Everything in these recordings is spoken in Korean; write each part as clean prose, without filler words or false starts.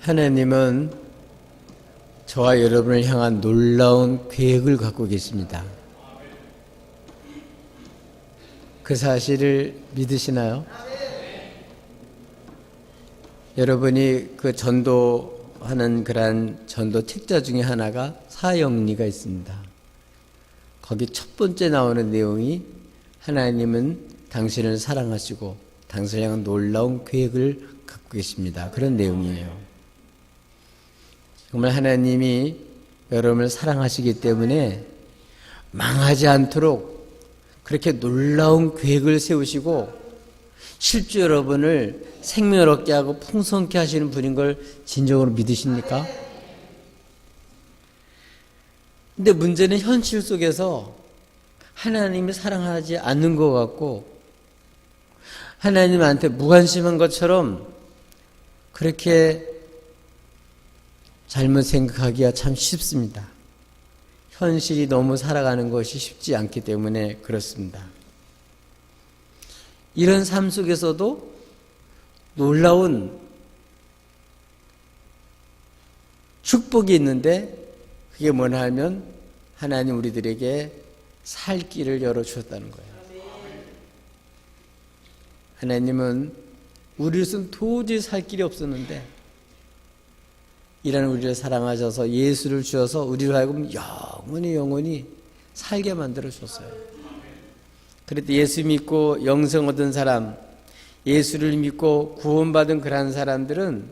하나님은 저와 여러분을 향한 놀라운 계획을 갖고 계십니다. 그 사실을 믿으시나요? 여러분이 그 전도하는 그러한 전도 책자 중에 하나가 사형리가 있습니다. 거기 첫 번째 나오는 내용이 하나님은 당신을 사랑하시고 당신을 향한 놀라운 계획을 갖고 계십니다. 그런 내용이에요. 정말 하나님이 여러분을 사랑하시기 때문에 망하지 않도록 그렇게 놀라운 계획을 세우시고 실제 여러분을 생명을 얻게 하고 풍성케 하시는 분인 걸 진정으로 믿으십니까? 근데 문제는 현실 속에서 하나님이 사랑하지 않는 것 같고 하나님한테 무관심한 것처럼 그렇게 잘못 생각하기가 참 쉽습니다. 현실이 너무 살아가는 것이 쉽지 않기 때문에 그렇습니다. 이런 삶 속에서도 놀라운 축복이 있는데 그게 뭐냐 하면 하나님 우리들에게 살 길을 열어주셨다는 거예요. 하나님은 우리로서는 도저히 살 길이 없었는데 이런 우리를 사랑하셔서 예수를 주셔서 우리로 하여금 영원히 살게 만들어 주셨어요. 그래도 예수 믿고 영생 얻은 사람, 예수를 믿고 구원받은 그러한 사람들은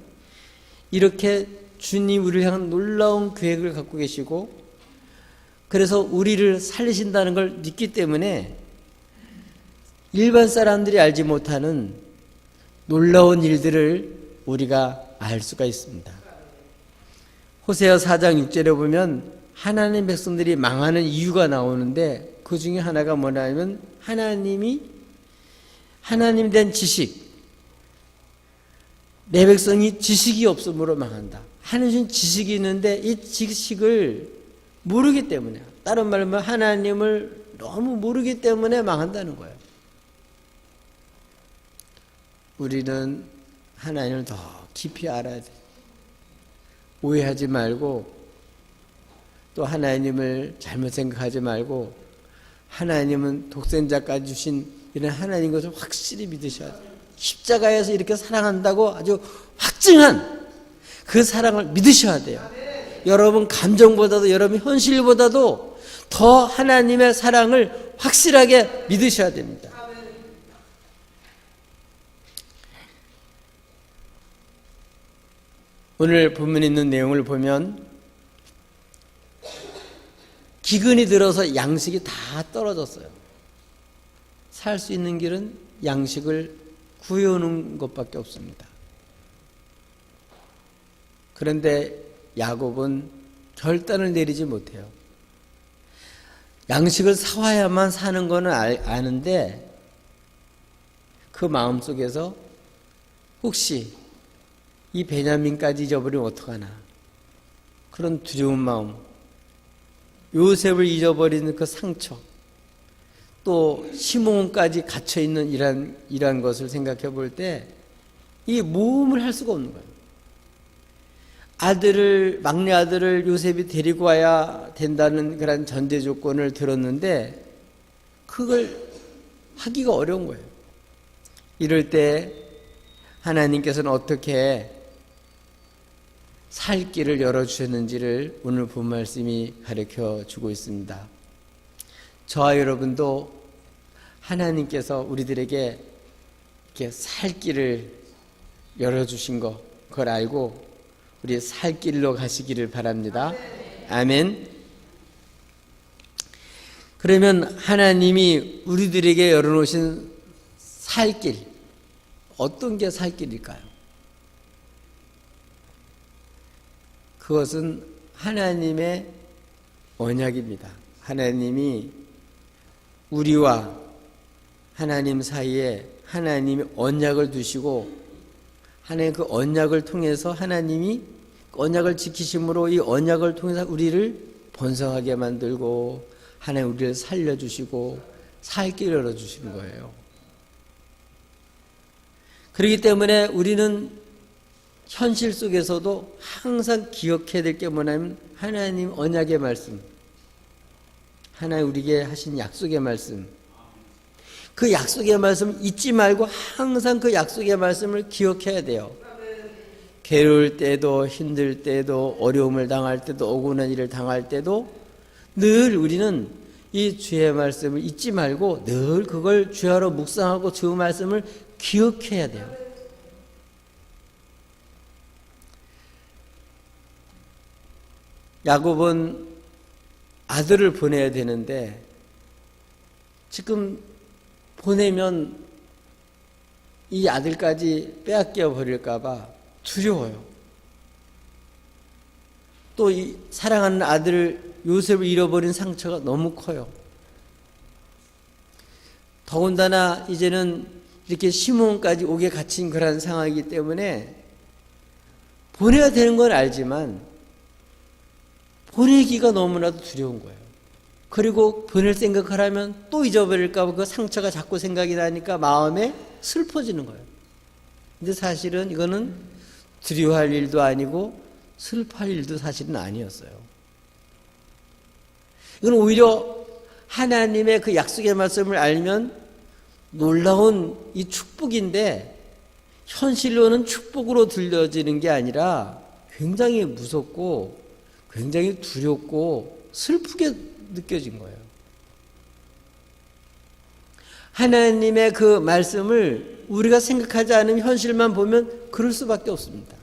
이렇게 주님 우리를 향한 놀라운 계획을 갖고 계시고 그래서 우리를 살리신다는 걸 믿기 때문에 일반 사람들이 알지 못하는 놀라운 일들을 우리가 알 수가 있습니다. 호세아 4장 6절에 보면 하나님 백성들이 망하는 이유가 나오는데 그 중에 하나가 뭐냐면 하나님에 대한 지식, 내 백성이 지식이 없음으로 망한다. 하나님 지식이 있는데 이 지식을 모르기 때문에, 다른 말로 하면 하나님을 너무 모르기 때문에 망한다는 거예요. 우리는 하나님을 더 깊이 알아야 돼. 오해하지 말고 또 하나님을 잘못 생각하지 말고 하나님은 독생자까지 주신 이런 하나님 것을 확실히 믿으셔야 돼요. 십자가에서 이렇게 사랑한다고 아주 확증한 그 사랑을 믿으셔야 돼요. 여러분 감정보다도 여러분 현실보다도 더 하나님의 사랑을 확실하게 믿으셔야 됩니다. 오늘 본문에 있는 내용을 보면 기근이 들어서 양식이 다 떨어졌어요. 살 수 있는 길은 양식을 구해오는 것밖에 없습니다. 그런데 야곱은 결단을 내리지 못해요. 양식을 사와야만 사는 거는 아는데 그 마음속에서 혹시 이 베냐민까지 잊어버리면 어떡하나 그런 두려운 마음, 요셉을 잊어버리는 그 상처, 또 시몬까지 갇혀있는 이러한 것을 생각해 볼 때 이 모험을 할 수가 없는 거예요. 막내 아들을 요셉이 데리고 와야 된다는 그런 전제 조건을 들었는데 그걸 하기가 어려운 거예요. 이럴 때 하나님께서는 어떻게 살 길을 열어주셨는지를 오늘 본 말씀이 가르쳐 주고 있습니다. 저와 여러분도 하나님께서 우리들에게 이렇게 살 길을 열어주신 그걸 알고 우리 살 길로 가시기를 바랍니다. 아멘. 그러면 하나님이 우리들에게 열어놓으신 살 길, 어떤 게 살 길일까요? 그것은 하나님의 언약입니다. 하나님이 우리와 하나님 사이에 하나님이 언약을 두시고 하나님 그 언약을 통해서 하나님이 언약을 지키심으로 이 언약을 통해서 우리를 번성하게 만들고 하나님 우리를 살려주시고 살 길을 열어주시는 거예요. 그렇기 때문에 우리는 현실 속에서도 항상 기억해야 될 게 뭐냐면 하나님 언약의 말씀, 하나님 우리에게 하신 약속의 말씀, 그 약속의 말씀 잊지 말고 항상 그 약속의 말씀을 기억해야 돼요. 괴로울 때도, 힘들 때도, 어려움을 당할 때도, 억울한 일을 당할 때도 늘 우리는 이 주의 말씀을 잊지 말고 늘 그걸 주야로 묵상하고 주 말씀을 기억해야 돼요. 야곱은 아들을 보내야 되는데 지금 보내면 이 아들까지 빼앗겨 버릴까 봐 두려워요. 또 이 사랑하는 아들 요셉을 잃어버린 상처가 너무 커요. 더군다나 이제는 이렇게 시몬까지 옥에 갇힌 그런 상황이기 때문에 보내야 되는 건 알지만 보내기가 너무나도 두려운 거예요. 그리고 보낼 생각을 하면 또 잊어버릴까 봐 그 상처가 자꾸 생각이 나니까 마음에 슬퍼지는 거예요. 근데 사실은 이거는 두려워할 일도 아니고 슬퍼할 일도 사실은 아니었어요. 이건 오히려 하나님의 그 약속의 말씀을 알면 놀라운 이 축복인데 현실로는 축복으로 들려지는 게 아니라 굉장히 무섭고 굉장히 두렵고 슬프게 느껴진 거예요. 하나님의 그 말씀을 우리가 생각하지 않으면 현실만 보면 그럴 수밖에 없습니다.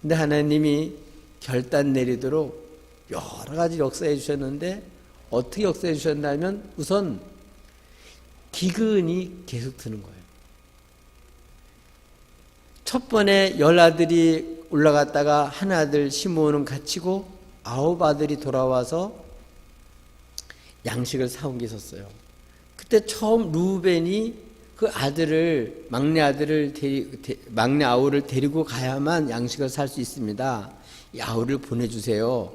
근데 하나님이 결단 내리도록 여러 가지 역사해 주셨는데 어떻게 역사해 주셨냐면 우선 기근이 계속 드는 거예요. 첫 번에 10아들이 올라갔다가 한 아들 시므온은 갇히고 9아들이 돌아와서 양식을 사온 게 있었어요. 그때 처음 루벤이 그 아들을 막내 아우를 데리고 가야만 양식을 살 수 있습니다. 이 아우를 보내주세요.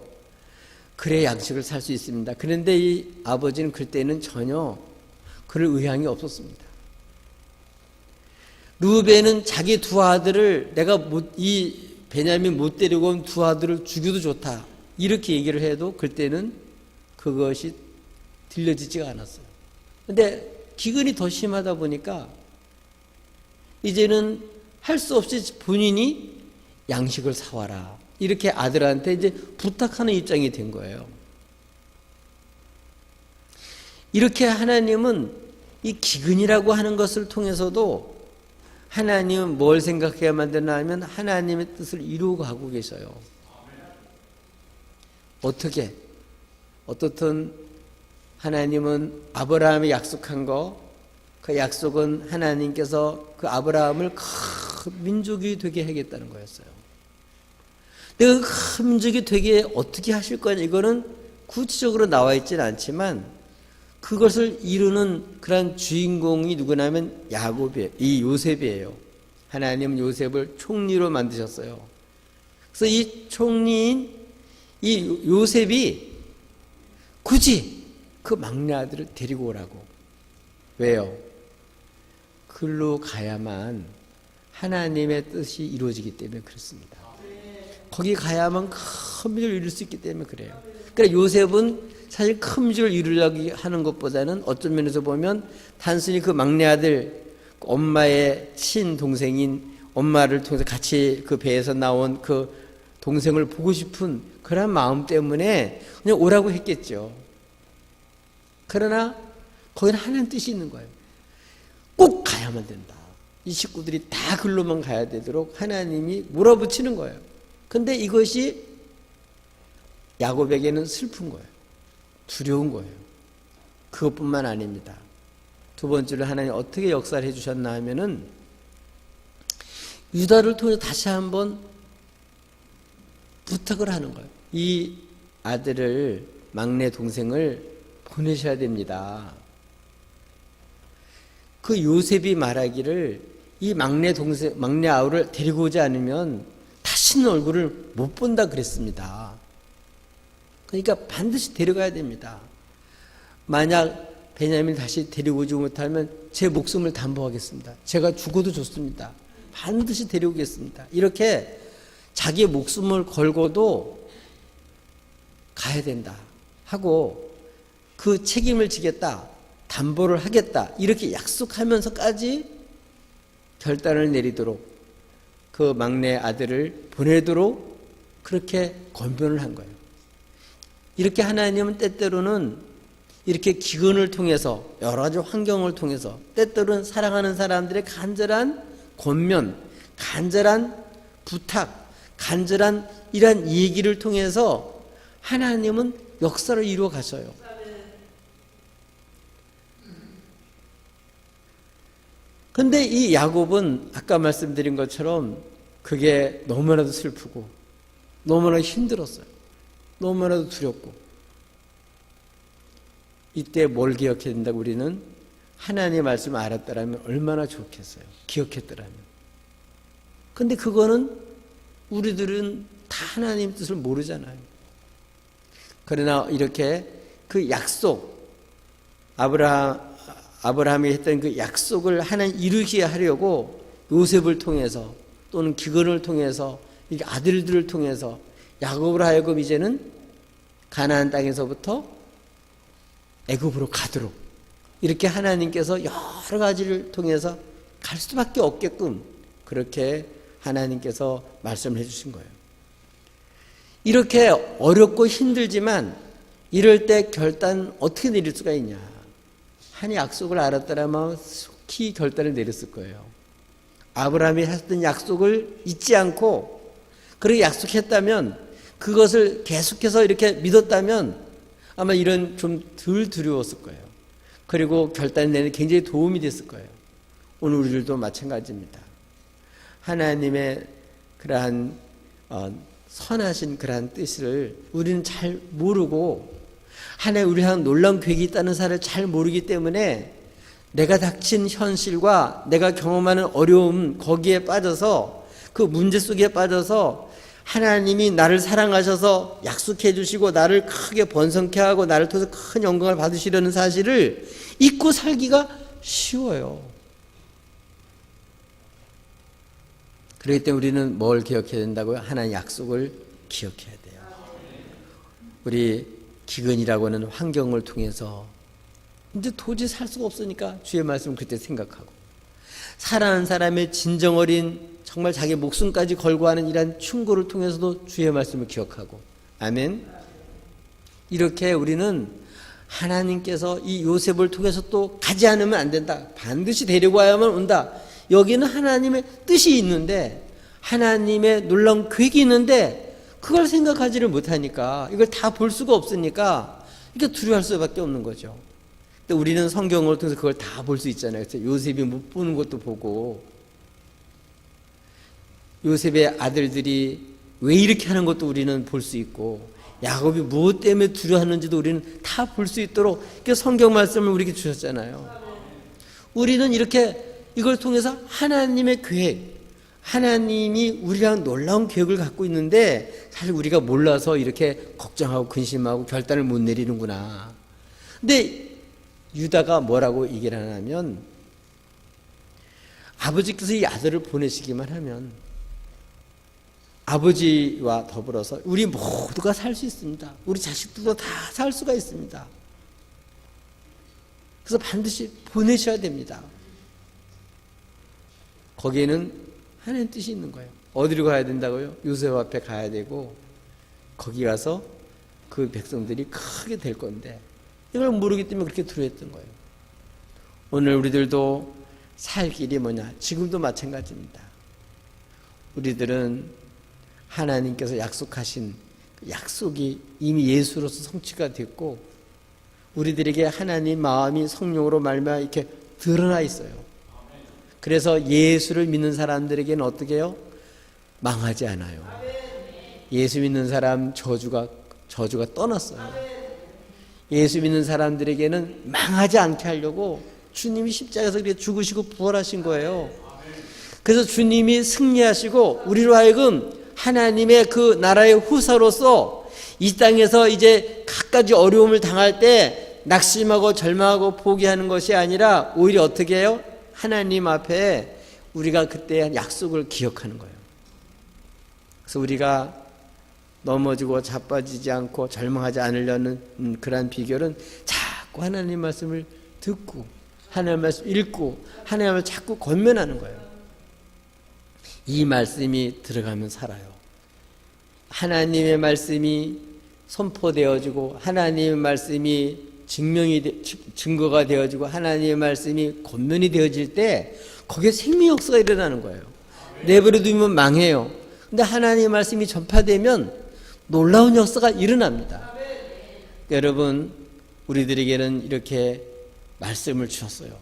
그래 양식을 살 수 있습니다. 그런데 이 아버지는 그때는 전혀 그럴 의향이 없었습니다. 루벤은 자기 두 아들을 내가 이 베냐민 못 데리고 온 두 아들을 죽여도 좋다 이렇게 얘기를 해도 그때는 그것이 들려지지가 않았어요. 근데 기근이 더 심하다 보니까 이제는 할 수 없이 본인이 양식을 사와라 이렇게 아들한테 이제 부탁하는 입장이 된 거예요. 이렇게 하나님은 이 기근이라고 하는 것을 통해서도 하나님은 뭘 생각해야 만드나 하면 하나님의 뜻을 이루고 가고 계셔요. 어떻게? 어떻든 하나님은 아브라함이 약속한 그 약속은 하나님께서 그 아브라함을 큰 민족이 되게 하겠다는 거였어요. 내가 큰 민족이 되게 어떻게 하실 거냐 이거는 구체적으로 나와 있지는 않지만 그것을 이루는 그런 주인공이 누구냐면 이 요셉이에요. 하나님은 요셉을 총리로 만드셨어요. 그래서 이 총리인 이 요셉이 굳이 그 막내 아들을 데리고 오라고. 왜요? 글로 가야만 하나님의 뜻이 이루어지기 때문에 그렇습니다. 거기 가야만 큰 민족을 이룰 수 있기 때문에 그래요. 그러니까 요셉은 사실 큰 민족을 이루려고 하는 것보다는 어떤 면에서 보면 단순히 그 막내 아들 엄마의 친동생인 엄마를 통해서 같이 그 배에서 나온 그 동생을 보고 싶은 그런 마음 때문에 그냥 오라고 했겠죠. 그러나 거기는 하나님 뜻이 있는 거예요. 꼭 가야만 된다. 이 식구들이 다 글로만 가야 되도록 하나님이 몰아붙이는 거예요. 근데 이것이 야곱에게는 슬픈 거예요. 두려운 거예요. 그것뿐만 아닙니다. 두 번째로 하나님 어떻게 역사를 해주셨나 하면은 유다를 통해 다시 한번 부탁을 하는 거예요. 이 아들을 막내 동생을 보내셔야 됩니다. 그 요셉이 말하기를 이 막내 아우를 데리고 오지 않으면 다시는 얼굴을 못 본다 그랬습니다. 그러니까 반드시 데려가야 됩니다. 만약 베냐민을 다시 데리고 오지 못하면 제 목숨을 담보하겠습니다. 제가 죽어도 좋습니다. 반드시 데려오겠습니다. 이렇게 자기의 목숨을 걸고도 가야 된다 하고 그 책임을 지겠다, 담보를 하겠다 이렇게 약속하면서까지 결단을 내리도록 그 막내 아들을 보내도록 그렇게 권면을 한 거예요. 이렇게 하나님은 때때로는 이렇게 기근을 통해서 여러 가지 환경을 통해서 때때로는 사랑하는 사람들의 간절한 권면, 간절한 부탁, 간절한 이러한 얘기를 통해서 하나님은 역사를 이루어 가셔요. 근데 이 야곱은 아까 말씀드린 것처럼 그게 너무나도 슬프고 너무나도 힘들었어요. 너무나도 두렵고. 이때 뭘 기억해야 된다고? 우리는 하나님의 말씀을 알았더라면 얼마나 좋겠어요. 기억했더라면. 근데 그거는 우리들은 다 하나님 뜻을 모르잖아요. 그러나 이렇게 그 약속, 아브라함이 했던 그 약속을 하나님 이루게 하려고 요셉을 통해서 또는 기근을 통해서 이 아들들을 통해서 야곱을 하여금 이제는 가나안 땅에서부터 애굽으로 가도록 이렇게 하나님께서 여러 가지를 통해서 갈 수밖에 없게끔 그렇게 하나님께서 말씀을 해주신 거예요. 이렇게 어렵고 힘들지만 이럴 때 결단 어떻게 내릴 수가 있냐. 한 약속을 알았더라면 속히 결단을 내렸을 거예요. 아브라함이 했던 약속을 잊지 않고 그렇게 약속했다면 그것을 계속해서 이렇게 믿었다면 아마 이런 좀 덜 두려웠을 거예요. 그리고 결단 내는 굉장히 도움이 됐을 거예요. 오늘 우리들도 마찬가지입니다. 하나님의 그러한 선하신 그러한 뜻을 우리는 잘 모르고 하나님 우리 향한 놀라운 계획이 있다는 사실을 잘 모르기 때문에 내가 닥친 현실과 내가 경험하는 어려움 거기에 빠져서 그 문제 속에 빠져서 하나님이 나를 사랑하셔서 약속해 주시고 나를 크게 번성케 하고 나를 통해서 큰 영광을 받으시려는 사실을 잊고 살기가 쉬워요. 그렇기 때문에 우리는 뭘 기억해야 된다고요? 하나님의 약속을 기억해야 돼요. 우리 기근이라고 하는 환경을 통해서 이제 도저히 살 수가 없으니까 주의 말씀을 그때 생각하고 사랑하는 사람의 진정 어린 정말 자기 목숨까지 걸고 하는 이러한 충고를 통해서도 주의 말씀을 기억하고 아멘. 이렇게 우리는 하나님께서 이 요셉을 통해서 또 가지 않으면 안 된다. 반드시 데리고 와야만 온다. 여기는 하나님의 뜻이 있는데 하나님의 놀라운 계획이 있는데 그걸 생각하지를 못하니까 이걸 다 볼 수가 없으니까 이게 두려워할 수밖에 없는 거죠. 근데 우리는 성경을 통해서 그걸 다 볼 수 있잖아요. 그래서 요셉이 못 보는 것도 보고 요셉의 아들들이 왜 이렇게 하는 것도 우리는 볼 수 있고 야곱이 무엇 때문에 두려워하는지도 우리는 다 볼 수 있도록 성경 말씀을 우리에게 주셨잖아요. 우리는 이렇게 이걸 통해서 하나님의 계획, 하나님이 우리랑 놀라운 계획을 갖고 있는데 사실 우리가 몰라서 이렇게 걱정하고 근심하고 결단을 못 내리는구나. 근데 유다가 뭐라고 얘기를 하냐면 아버지께서 이 아들을 보내시기만 하면 아버지와 더불어서 우리 모두가 살 수 있습니다. 우리 자식들도 다 살 수가 있습니다. 그래서 반드시 보내셔야 됩니다. 거기에는 하나님 뜻이 있는 거예요. 어디로 가야 된다고요? 요셉 앞에 가야 되고 거기 가서 그 백성들이 크게 될 건데 이걸 모르기 때문에 그렇게 두려워했던 거예요. 오늘 우리들도 살 길이 뭐냐? 지금도 마찬가지입니다. 우리들은 하나님께서 약속하신 약속이 이미 예수로서 성취가 됐고 우리들에게 하나님 마음이 성령으로 말미암아 이렇게 드러나 있어요. 그래서 예수를 믿는 사람들에게는 어떻게 해요? 망하지 않아요. 예수 믿는 사람 저주가 떠났어요. 예수 믿는 사람들에게는 망하지 않게 하려고 주님이 십자가에서 그렇게 죽으시고 부활하신 거예요. 그래서 주님이 승리하시고 우리로 하여금 하나님의 그 나라의 후사로서 이 땅에서 이제 갖가지 어려움을 당할 때 낙심하고 절망하고 포기하는 것이 아니라 오히려 어떻게 해요? 하나님 앞에 우리가 그때 한 약속을 기억하는 거예요. 그래서 우리가 넘어지고 자빠지지 않고 절망하지 않으려는 그러한 비결은 자꾸 하나님 말씀을 듣고 하나님 말씀 읽고 하나님 말씀 자꾸 권면하는 거예요. 이 말씀이 들어가면 살아요. 하나님의 말씀이 선포되어지고 하나님의 말씀이 증거가 되어지고 하나님의 말씀이 권면이 되어질 때 거기에 생명 역사가 일어나는 거예요. 내버려 두면 망해요. 근데 하나님의 말씀이 전파되면 놀라운 역사가 일어납니다. 여러분, 우리들에게는 이렇게 말씀을 주셨어요.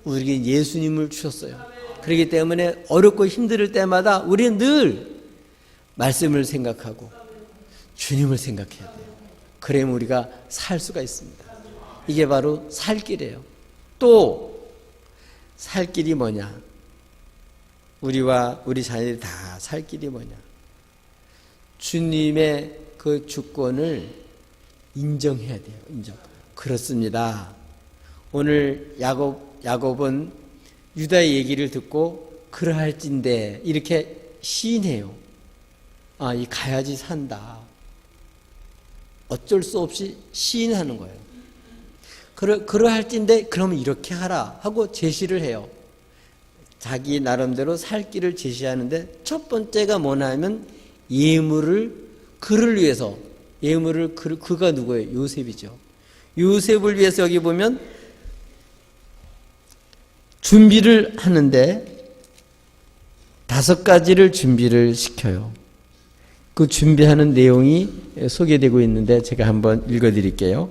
우리에게 예수님을 주셨어요. 그렇기 때문에 어렵고 힘들 때마다 우리는 늘 말씀을 생각하고 주님을 생각해야 돼요. 그러면 우리가 살 수가 있습니다. 이게 바로 살 길이에요. 또 살 길이 뭐냐? 우리와 우리 자녀들이 다 살 길이 뭐냐? 주님의 그 주권을 인정해야 돼요. 인정. 그렇습니다. 오늘 야곱은 유다의 얘기를 듣고 그러할진대 이렇게 시인해요. 아, 이 가야지 산다. 어쩔 수 없이 시인하는 거예요. 그러할진대 그러면 이렇게 하라 하고 제시를 해요. 자기 나름대로 살 길을 제시하는데 첫 번째가 뭐냐면 그를 위해서 그가 누구예요? 요셉이죠. 요셉을 위해서 여기 보면 준비를 하는데 5가지를 준비를 시켜요. 그 준비하는 내용이 소개되고 있는데 제가 한번 읽어드릴게요.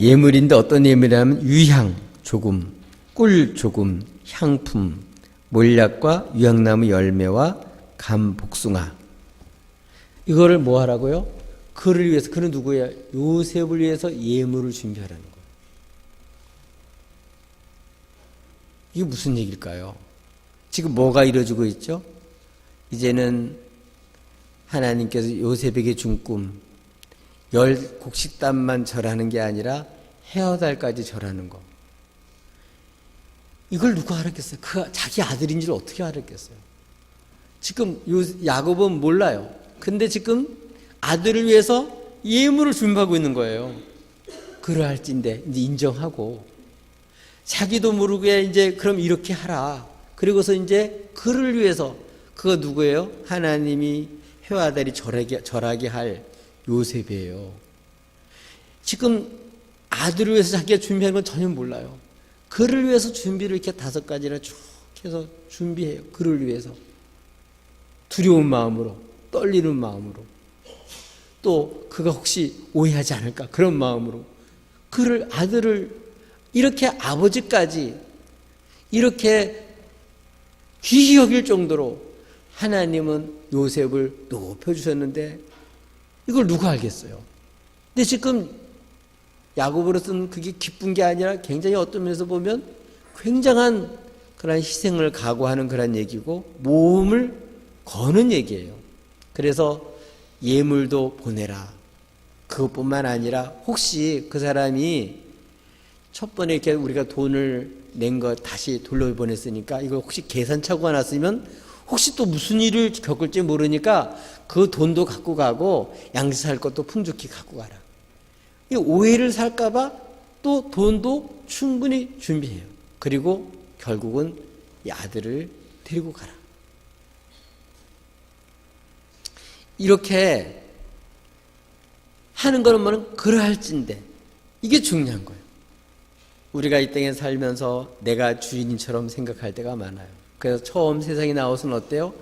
예물인데 어떤 예물이냐면 유향 조금, 꿀 조금, 향품, 몰약과 유향나무 열매와 감 복숭아. 이거를 뭐 하라고요? 그를 위해서, 그는 누구예요? 요셉을 위해서 예물을 준비하라는 거예요. 이게 무슨 얘기일까요? 지금 뭐가 이루어지고 있죠? 이제는 하나님께서 요셉에게 준 꿈, 10곡식단만 절하는 게 아니라 헤어달까지 절하는 거. 이걸 누가 알았겠어요? 자기 아들인 줄 어떻게 알았겠어요? 지금 야곱은 몰라요. 근데 지금 아들을 위해서 예물을 준비하고 있는 거예요. 그러할진대 이제 인정하고 자기도 모르게 이제 그럼 이렇게 하라. 그리고서 이제 그를 위해서 그가 누구예요? 하나님이 해와 달이 절하게 할 요셉이에요. 지금 아들을 위해서 자기가 준비한 건 전혀 몰라요. 그를 위해서 준비를 이렇게 5가지나 쭉 해서 준비해요. 그를 위해서. 두려운 마음으로, 떨리는 마음으로. 또 그가 혹시 오해하지 않을까 그런 마음으로 아들을 이렇게 아버지까지 이렇게 귀히 여길 정도로 하나님은 요셉을 높여주셨는데 이걸 누가 알겠어요? 근데 지금 야곱으로서는 그게 기쁜 게 아니라 굉장히 어떤 면에서 보면 굉장한 그런 희생을 각오하는 그런 얘기고 모험을 거는 얘기예요. 그래서 예물도 보내라. 그것뿐만 아니라 혹시 그 사람이 첫 번에 이렇게 우리가 돈을 낸 거 다시 돌려보냈으니까 이거 혹시 계산착오가 났으면 혹시 또 무슨 일을 겪을지 모르니까 그 돈도 갖고 가고 양식할 것도 풍족히 갖고 가라. 이 오해를 살까봐 또 돈도 충분히 준비해요. 그리고 결국은 이 아들을 데리고 가라. 이렇게 하는 거는 뭐는 그러할진데 이게 중요한 거예요. 우리가 이 땅에 살면서 내가 주인처럼 생각할 때가 많아요. 그래서 처음 세상에 나와서는 어때요?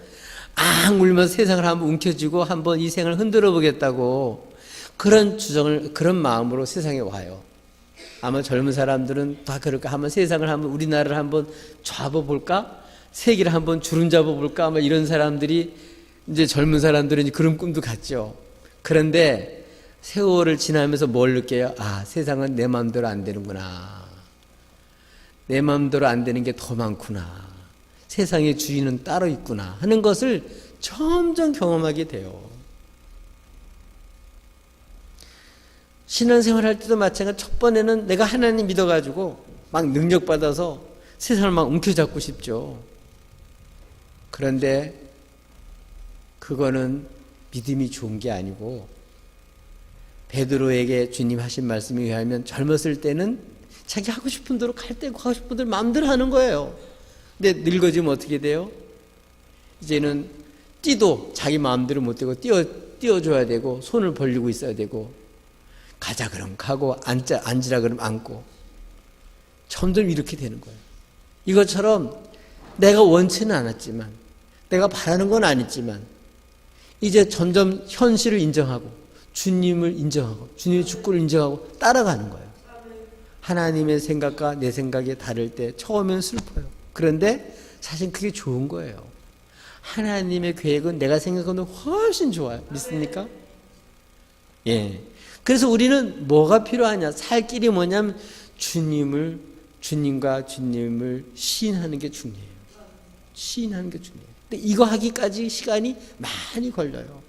울면서 세상을 한번 움켜쥐고 한번 이 생을 흔들어 보겠다고 그런 마음으로 세상에 와요. 아마 젊은 사람들은 다 그럴까? 한번 세상을 우리나라를 한번 잡아볼까? 세계를 한번 주름 잡아볼까? 아마 이런 사람들이 이제 젊은 사람들은 그런 꿈도 갖죠. 그런데 세월을 지나면서 뭘 느껴요? 세상은 내 마음대로 안 되는구나. 내 마음대로 안 되는 게 더 많구나. 세상의 주인은 따로 있구나 하는 것을 점점 경험하게 돼요. 신앙생활 할 때도 마찬가지로 첫 번에는 내가 하나님 믿어가지고 막 능력받아서 세상을 막 움켜잡고 싶죠. 그런데 그거는 믿음이 좋은 게 아니고, 베드로에게 주님 하신 말씀에 의하면 젊었을 때는 자기 하고 싶은 대로 갈 때고 하고 싶은 대로 마음대로 하는 거예요. 근데 늙어지면 어떻게 돼요? 이제는 뛰도 자기 마음대로 못 되고 뛰어줘야 되고, 손을 벌리고 있어야 되고, 가자 그러면 가고, 앉으라 그러면 앉고, 점점 이렇게 되는 거예요. 이것처럼 내가 원치는 않았지만, 내가 바라는 건 아니지만, 이제 점점 현실을 인정하고, 주님을 인정하고, 주님의 주권을 인정하고 따라가는 거예요. 하나님의 생각과 내 생각이 다를 때 처음엔 슬퍼요. 그런데 사실 그게 좋은 거예요. 하나님의 계획은 내가 생각하는 것보다 훨씬 좋아요. 믿습니까? 예. 그래서 우리는 뭐가 필요하냐? 살 길이 뭐냐면 주님과 주님을 시인하는 게 중요해요. 시인하는 게 중요해요. 근데 이거 하기까지 시간이 많이 걸려요.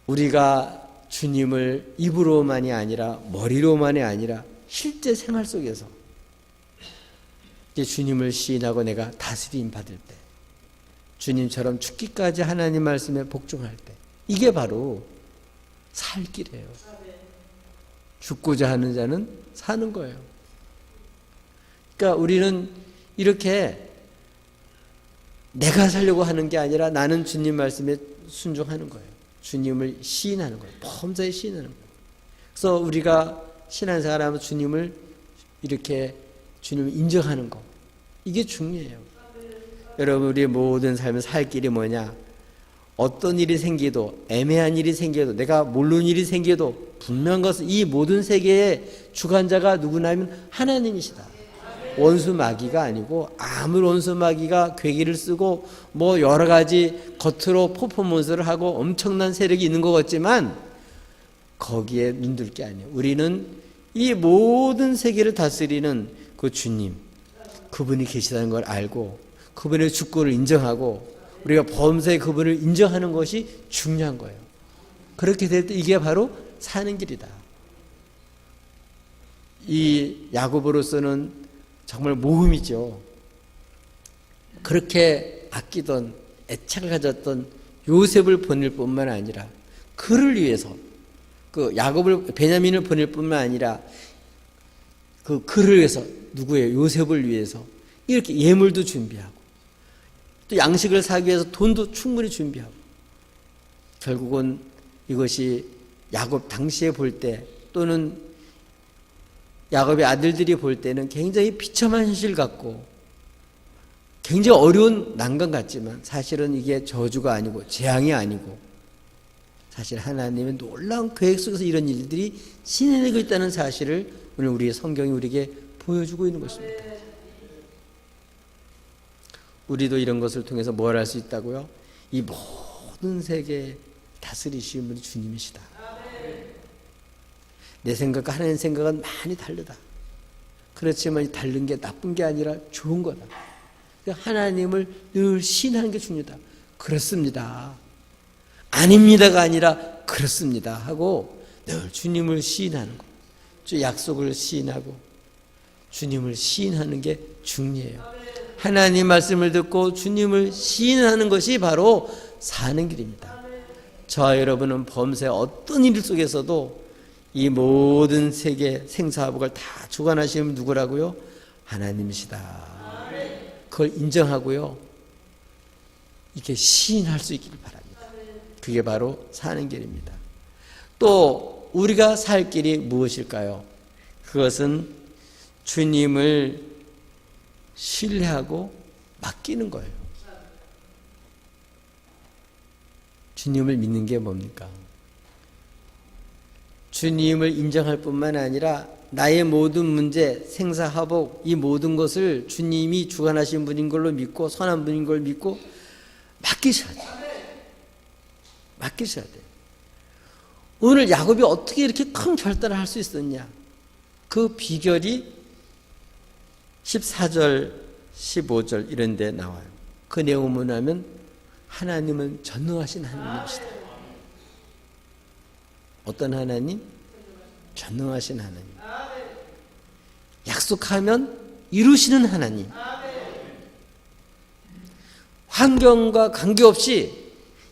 우리가 주님을 입으로만이 아니라 머리로만이 아니라 실제 생활 속에서 이제 주님을 시인하고 내가 다스림 받을 때, 주님처럼 죽기까지 하나님 말씀에 복종할 때, 이게 바로 살 길이에요. 죽고자 하는 자는 사는 거예요. 그러니까 우리는 이렇게 내가 살려고 하는 게 아니라 나는 주님 말씀에 순종하는 거예요. 주님을 시인하는 거예요. 범사에 시인하는 거예요. 그래서 우리가 신앙생활하면 주님을 이렇게 주님을 인정하는 거, 이게 중요해요. 여러분, 우리의 모든 삶의 살 길이 뭐냐? 어떤 일이 생기도, 애매한 일이 생겨도, 내가 모르는 일이 생겨도 분명한 것은 이 모든 세계의 주관자가 누구냐면 하나님이시다. 원수 마귀가 아니고, 아무리 원수 마귀가 괴기를 쓰고 뭐 여러 가지 겉으로 퍼포먼스를 하고 엄청난 세력이 있는 것 같지만 거기에 눈들 게 아니에요. 우리는 이 모든 세계를 다스리는 그 주님, 그분이 계시다는 걸 알고 그분의 주권을 인정하고 우리가 범사에 그분을 인정하는 것이 중요한 거예요. 그렇게 될 때 이게 바로 사는 길이다. 이 야고보로서는 정말 모험이죠. 그렇게 아끼던, 애착을 가졌던 요셉을 보낼 뿐만 아니라 그를 위해서, 그 야곱을, 베냐민을 보낼 뿐만 아니라 그를 위해서, 누구예요? 요셉을 위해서 이렇게 예물도 준비하고 또 양식을 사기 위해서 돈도 충분히 준비하고, 결국은 이것이 야곱 당시에 볼 때, 또는 야곱의 아들들이 볼 때는 굉장히 비참한 현실 같고 굉장히 어려운 난관 같지만 사실은 이게 저주가 아니고 재앙이 아니고 사실 하나님의 놀라운 계획 속에서 이런 일들이 진행되고 있다는 사실을 오늘 우리의 성경이 우리에게 보여주고 있는 것입니다. 우리도 이런 것을 통해서 뭘 할 수 있다고요? 이 모든 세계 다스리시는 분이 주님이시다. 내 생각과 하나님 생각은 많이 다르다. 그렇지만 다른 게 나쁜 게 아니라 좋은 거다. 하나님을 늘 시인하는 게 중요하다. 그렇습니다. 아닙니다가 아니라 그렇습니다 하고 늘 주님을 시인하는 거, 주 약속을 시인하고 주님을 시인하는 게 중요해요. 하나님 말씀을 듣고 주님을 시인하는 것이 바로 사는 길입니다. 저와 여러분은 범사의 어떤 일 속에서도 이 모든 세계 생사화복을 다 주관하시는 누구라고요? 하나님이시다. 그걸 인정하고요, 이렇게 시인할 수 있기를 바랍니다. 그게 바로 사는 길입니다. 또 우리가 살 길이 무엇일까요? 그것은 주님을 신뢰하고 맡기는 거예요. 주님을 믿는 게 뭡니까? 주님을 인정할 뿐만 아니라 나의 모든 문제, 생사화복, 이 모든 것을 주님이 주관하신 분인 걸로 믿고 선한 분인 걸 믿고 맡기셔야 돼요. 맡기셔야 돼요. 오늘 야곱이 어떻게 이렇게 큰 결단을 할 수 있었냐? 그 비결이 14절, 15절 이런 데 나와요. 그 내용을 보면 하나님은 전능하신 하나님이시다. 어떤 하나님? 전능하신 하나님. 약속하면 이루시는 하나님. 환경과 관계없이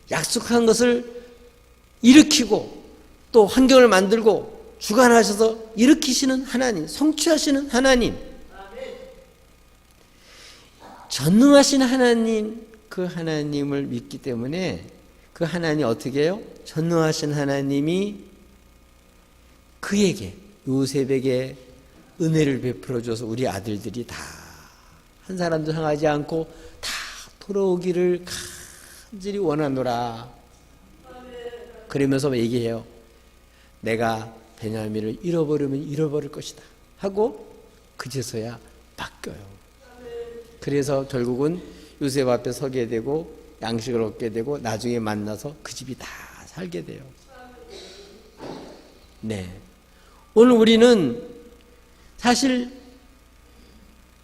약속한 것을 일으키고 또 환경을 만들고 주관하셔서 일으키시는 하나님, 성취하시는 하나님, 전능하신 하나님, 그 하나님을 믿기 때문에 그 하나님 어떻게 해요? 전능하신 하나님이 그에게, 요셉에게 은혜를 베풀어 줘서 우리 아들들이 다 한 사람도 상하지 않고 다 돌아오기를 간절히 원하노라. 그러면서 얘기해요. 내가 베냐민을 잃어버리면 잃어버릴 것이다 하고 그제서야 바뀌어요. 그래서 결국은 요셉 앞에 서게 되고 양식을 얻게 되고 나중에 만나서 그 집이 다 살게 돼요. 네. 오늘 우리는 사실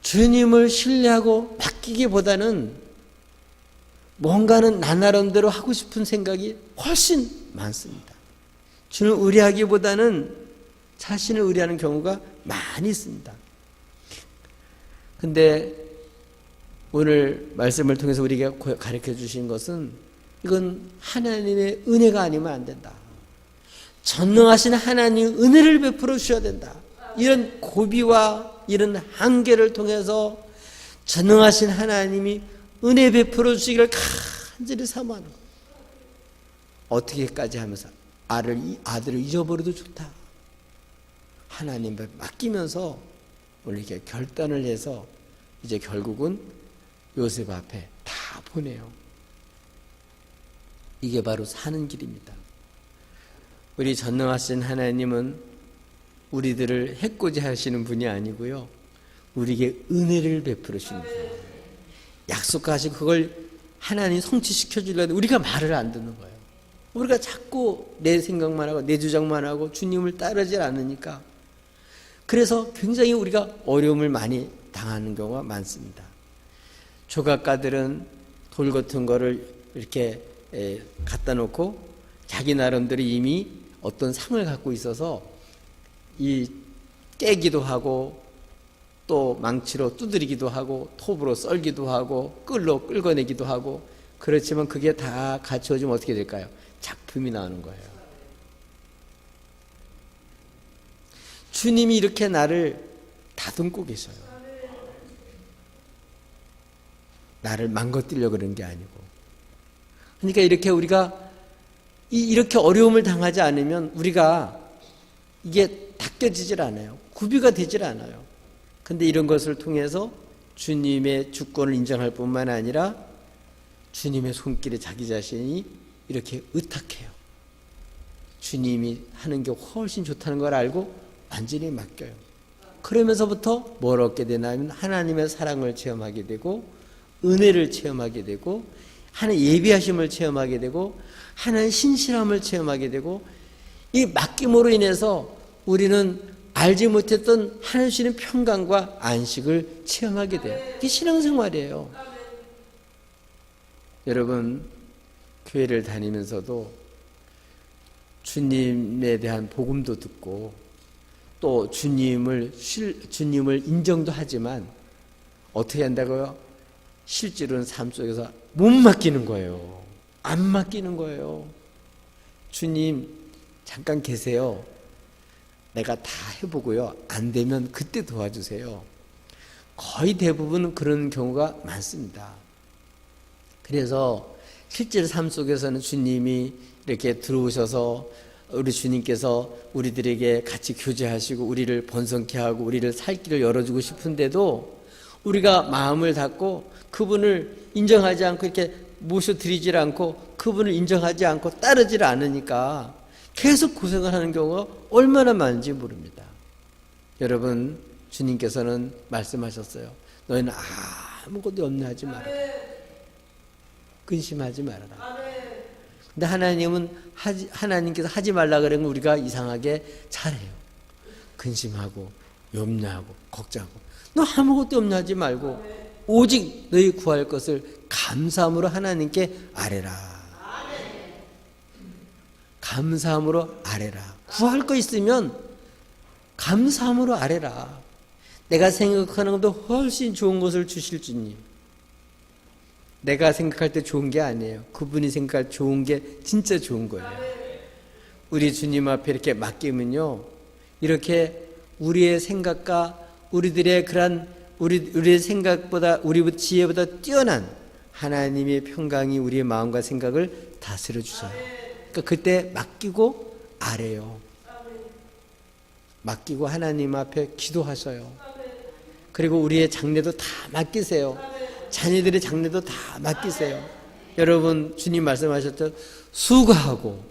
주님을 신뢰하고 맡기기보다는 뭔가는 나 나름대로 하고 싶은 생각이 훨씬 많습니다. 주를 의뢰하기보다는 자신을 의뢰하는 경우가 많이 있습니다. 근데 오늘 말씀을 통해서 우리에게 가르쳐 주신 것은 이건 하나님의 은혜가 아니면 안 된다. 전능하신 하나님 은혜를 베풀어 주셔야 된다. 이런 고비와 이런 한계를 통해서 전능하신 하나님이 은혜 베풀어 주시기를 간절히 사모하는 거예요. 어떻게까지 하면서 아들을 잊어버려도 좋다. 하나님을 맡기면서 우리에게 결단을 해서 이제 결국은 요셉 앞에 다 보내요. 이게 바로 사는 길입니다. 우리 전능하신 하나님은 우리들을 해코지 하시는 분이 아니고요. 우리에게 은혜를 베풀으시는 분이에요. 약속하시고 그걸 하나님 성취시켜 주려는데 우리가 말을 안 듣는 거예요. 우리가 자꾸 내 생각만 하고 내 주장만 하고 주님을 따르지 않으니까 그래서 굉장히 우리가 어려움을 많이 당하는 경우가 많습니다. 조각가들은 돌 같은 거를 이렇게 갖다 놓고 자기 나름대로 이미 어떤 상을 갖고 있어서 이 깨기도 하고 또 망치로 두드리기도 하고 톱으로 썰기도 하고 끌로 끌어내기도 하고 그렇지만 그게 다 갖춰지면 어떻게 될까요? 작품이 나오는 거예요. 주님이 이렇게 나를 다듬고 계셔요. 나를 망가뜨리려고 그런 게 아니고. 그러니까 이렇게 우리가 이렇게 어려움을 당하지 않으면 우리가 이게 닦여지질 않아요. 구비가 되질 않아요. 근데 이런 것을 통해서 주님의 주권을 인정할 뿐만 아니라 주님의 손길에 자기 자신이 이렇게 의탁해요. 주님이 하는 게 훨씬 좋다는 걸 알고 완전히 맡겨요. 그러면서부터 뭘 얻게 되냐면 하나님의 사랑을 체험하게 되고 은혜를 체험하게 되고 하나님의 예비하심을 체험하게 되고 하나님의 신실함을 체험하게 되고 이 맡김으로 인해서 우리는 알지 못했던 하나님 주시는 평강과 안식을 체험하게 돼요. 이게 신앙생활이에요. 여러분 교회를 다니면서도 주님에 대한 복음도 듣고 또 주님을 인정도 하지만 어떻게 한다고요? 실제로는 삶 속에서 못 맡기는 거예요. 안 맡기는 거예요. 주님 잠깐 계세요. 내가 다 해보고요. 안 되면 그때 도와주세요. 거의 대부분 그런 경우가 많습니다. 그래서 실제 삶 속에서는 주님이 이렇게 들어오셔서 우리 주님께서 우리들에게 같이 교제하시고 우리를 번성케 하고 우리를 살 길을 열어주고 싶은데도 우리가 마음을 닫고 그분을 인정하지 않고 이렇게 모셔드리질 않고 그분을 인정하지 않고 따르질 않으니까 계속 고생을 하는 경우가 얼마나 많은지 모릅니다. 여러분 주님께서는 말씀하셨어요. 너희는 아무것도 염려하지 말아라. 근심하지 말아라. 근데 하나님께서 하지 말라 그러면 우리가 이상하게 잘해요. 근심하고 염려하고 걱정하고 너 아무것도 염려하지 말고 오직 너희 구할 것을 감사함으로 하나님께 아뢰라. 감사함으로 아뢰라. 구할 거 있으면 감사함으로 아뢰라. 내가 생각하는 것보다 훨씬 좋은 것을 주실 주님. 내가 생각할 때 좋은 게 아니에요. 그분이 생각할 좋은 게 진짜 좋은 거예요. 우리 주님 앞에 이렇게 맡기면요, 이렇게 우리의 생각과 우리들의 그런 우리의 생각보다 우리 지혜보다 뛰어난 하나님의 평강이 우리의 마음과 생각을 다스려 주셔요. 그러니까 그때 맡기고 아래요. 맡기고 하나님 앞에 기도하셔요. 그리고 우리의 장래도 다 맡기세요. 자녀들의 장래도 다 맡기세요. 여러분, 주님 말씀하셨죠? 수고하고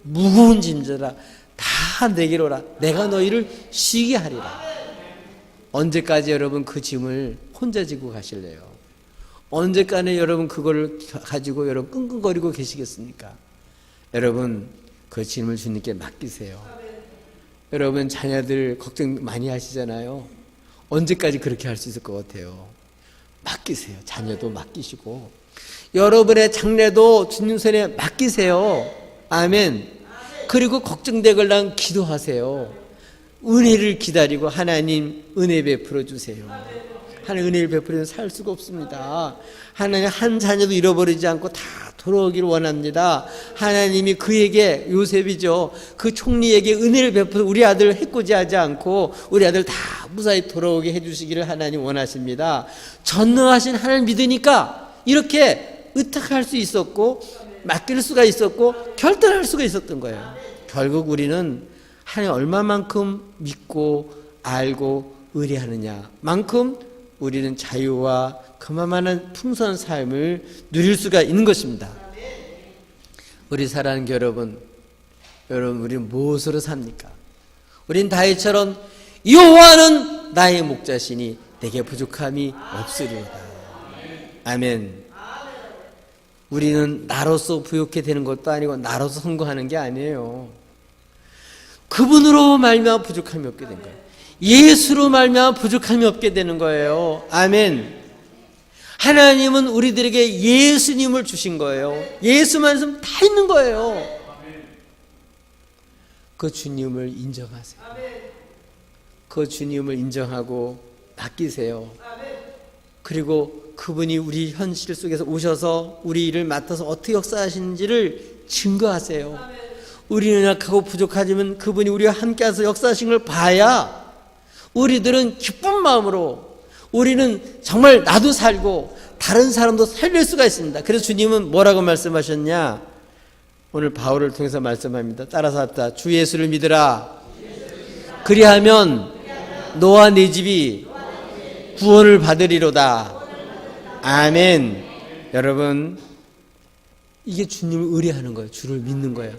무거운 짐져라 다 내게로 오라. 내가 너희를 쉬게 하리라. 언제까지 여러분 그 짐을 혼자 지고 가실래요? 언제까지 여러분 그걸 가지고 여러분 끙끙거리고 계시겠습니까? 여러분, 그 짐을 주님께 맡기세요. 여러분, 자녀들 걱정 많이 하시잖아요. 언제까지 그렇게 할 수 있을 것 같아요? 맡기세요. 자녀도 맡기시고 여러분의 장래도 주님 손에 맡기세요. 아멘. 그리고 걱정되걸랑 기도하세요. 은혜를 기다리고 하나님 은혜 베풀어 주세요. 하나님 은혜를 베풀면 살 수가 없습니다. 하나님 한 자녀도 잃어버리지 않고 다 돌아오기를 원합니다. 하나님이 그에게, 요셉이죠, 그 총리에게 은혜를 베풀어 우리 아들 해코지하지 않고 우리 아들 다 무사히 돌아오게 해주시기를 하나님 원하십니다. 전능하신 하나님을 믿으니까 이렇게 의탁할 수 있었고 맡길 수가 있었고 결단할 수가 있었던 거예요. 결국 우리는 하나님 얼마만큼 믿고 알고 의뢰하느냐 만큼 우리는 자유와 그만한 풍성한 삶을 누릴 수가 있는 것입니다. 우리 사랑하는 여러분, 우리는 무엇으로 삽니까? 우린 다윗처럼 여호와는 나의 목자시니 내게 부족함이 없으리로다. 아멘. 우리는 나로서 부욕해 되는 것도 아니고 나로서 성공하는 게 아니에요. 그분으로 말미암아 부족함이 없게 된 거예요. 예수로 말미암아 부족함이 없게 되는 거예요. 아멘. 하나님은 우리들에게 예수님을 주신 거예요. 예수만 있으면 다 있는 거예요. 그 주님을 인정하세요. 그 주님을 인정하고 맡기세요. 그리고 그분이 우리 현실 속에서 오셔서 우리 일을 맡아서 어떻게 역사하시는지를 증거하세요. 우리는 약하고 부족하지만 그분이 우리와 함께해서 역사하신 걸 봐야 우리들은 기쁜 마음으로, 우리는 정말 나도 살고 다른 사람도 살릴 수가 있습니다. 그래서 주님은 뭐라고 말씀하셨냐? 오늘 바울을 통해서 말씀합니다. 따라서 합시다. 주 예수를 믿으라. 그리하면 너와 네 집이 구원을 받으리로다. 아멘. 여러분, 이게 주님을 의뢰하는 거예요. 주를 믿는 거예요.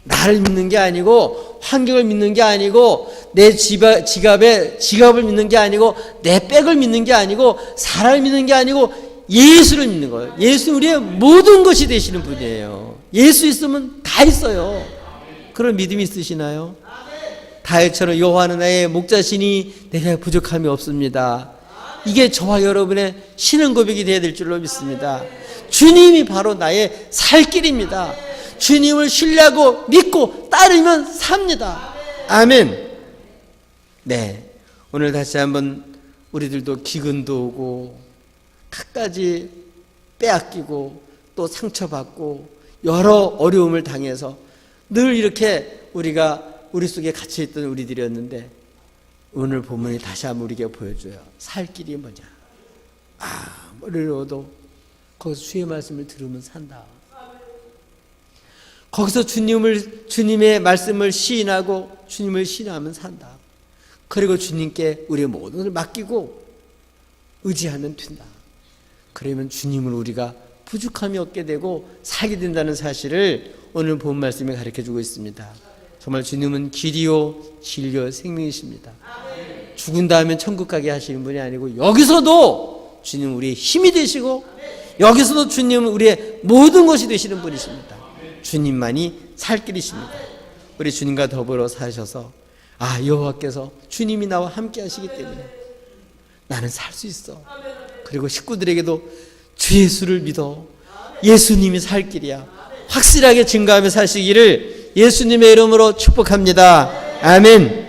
나를 믿는 게 아니고, 환경을 믿는 게 아니고, 내 지갑을 믿는 게 아니고, 내 백을 믿는 게 아니고, 사람을 믿는 게 아니고 예수를 믿는 거예요. 예수는 우리의 모든 것이 되시는 분이에요. 예수 있으면 다 있어요. 그런 믿음이 있으시나요? 다윗처럼 여호와는 나의 목자시니 내게 부족함이 없습니다. 이게 저와 여러분의 신앙 고백이 되어야 될 줄로 믿습니다. 주님이 바로 나의 살 길입니다. 주님을 신뢰하고 믿고 따르면 삽니다. 아멘. 네, 오늘 다시 한번 우리들도 기근도 오고 갖가지 빼앗기고 또 상처받고 여러 어려움을 당해서 늘 이렇게 우리 속에 갇혀있던 우리들이었는데, 오늘 본문이 다시 한번 우리에게 보여줘요. 살 길이 뭐냐? 머리를 얻어 거기서 주의 말씀을 들으면 산다. 거기서 주님의 말씀을 시인하고 주님을 신뢰하면 산다. 그리고 주님께 우리의 모든 것을 맡기고 의지하면 된다. 그러면 주님을 우리가 부족함이 없게 되고 살게 된다는 사실을 오늘 본 말씀이 가르쳐주고 있습니다. 정말 주님은 길이요 진리요 생명이십니다. 죽은 다음에 천국 가게 하시는 분이 아니고, 여기서도 주님은 우리의 힘이 되시고, 여기서도 주님은 우리의 모든 것이 되시는 분이십니다. 주님만이 살 길이십니다. 우리 주님과 더불어 사셔서 여호와께서 주님이 나와 함께 하시기 때문에 나는 살 수 있어. 그리고 식구들에게도 주 예수를 믿어. 예수님이 살 길이야. 확실하게 증거하며 사시기를 예수님의 이름으로 축복합니다. 아멘.